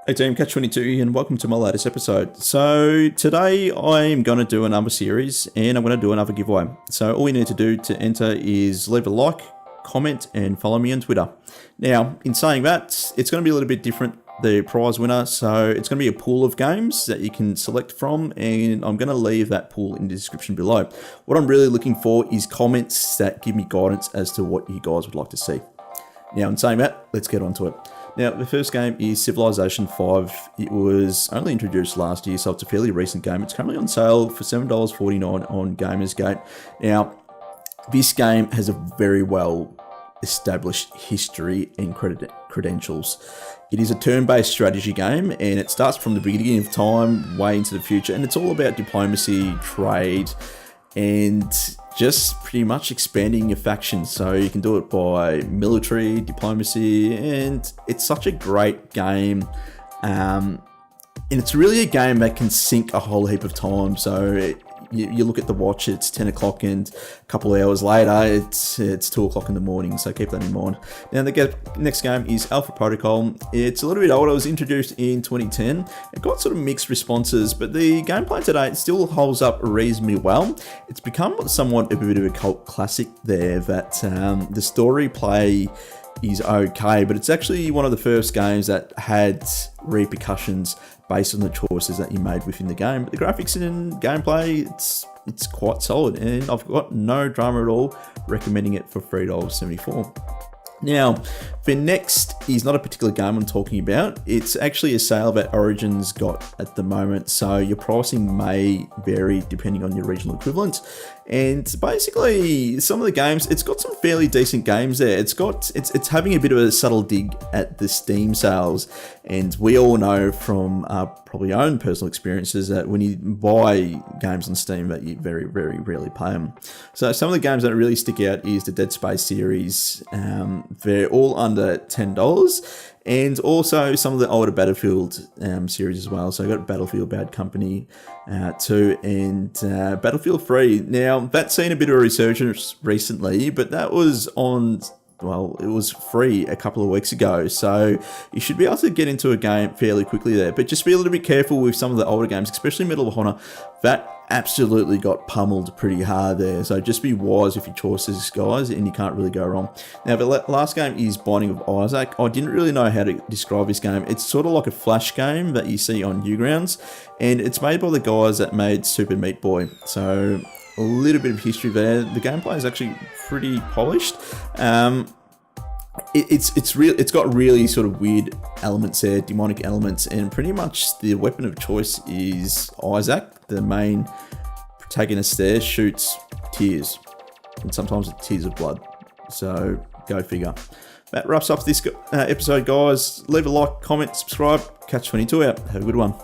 Hey team, Catch22 and welcome to my latest episode. So today I'm going to do another series and I'm going to do another giveaway. So all you need to do to enter is leave a like, comment and follow me on Twitter. Now in saying that, it's going to be a little bit different, the prize winner. So it's going to be a pool of games that you can select from and I'm going to leave that pool in the description below. What I'm really looking for is comments that give me guidance as to what you guys would like to see. Now in saying that, let's get on to it. Now, the first game is Civilization 5. It was only introduced last year, so it's a fairly recent game. It's currently on sale for $7.49 on GamersGate. Now, this game has a very well established history and credentials. It is a turn-based strategy game, and it starts from the beginning of time, way into the future, and it's all about diplomacy, trade, and just pretty much expanding your factions. So you can do it by military, diplomacy, and it's such a great game. And it's really a game that can sink a whole heap of time. So you look at the watch, it's 10 o'clock and a couple of hours later, it's 2 o'clock in the morning. So keep that in mind. Now the next game is Alpha Protocol. It's a little bit older. It was introduced in 2010. It got sort of mixed responses, but the gameplay today still holds up reasonably well. It's become somewhat a bit of a cult classic there, that the story play is okay, but it's actually one of the first games that had repercussions based on the choices that you made within the game. But the graphics and gameplay, it's quite solid, and I've got no drama at all recommending it for $3.74. Now, the next is not a particular game I'm talking about. It's actually a sale that Origin's got at the moment, so your pricing may vary depending on your regional equivalent. And basically, some of the games, it's got some fairly decent games there. It's having a bit of a subtle dig at the Steam sales, and we all know from our probably own personal experiences that when you buy games on Steam, that you very, very rarely pay them. So some of the games that really stick out is the Dead Space series. They're all under $10. And also some of the older Battlefield series as well. So I got Battlefield Bad Company 2 and Battlefield 3. Now, that's seen a bit of a resurgence recently, but that was on, well, it was free a couple of weeks ago. So you should be able to get into a game fairly quickly there. But just be a little bit careful with some of the older games, especially Medal of Honor. That absolutely got pummeled pretty hard there. So just be wise with your choices, guys, and you can't really go wrong. Now, the last game is Binding of Isaac. I didn't really know how to describe this game. It's sort of like a flash game that you see on Newgrounds, and it's made by the guys that made Super Meat Boy. So a little bit of history there. The gameplay is actually pretty polished. It's got really sort of weird elements there, demonic elements, and pretty much the weapon of choice is Isaac. The main protagonist there shoots tears, and sometimes it's tears of blood. So go figure. That wraps up this episode, guys. Leave a like, comment, subscribe. Catch22 out. Have a good one.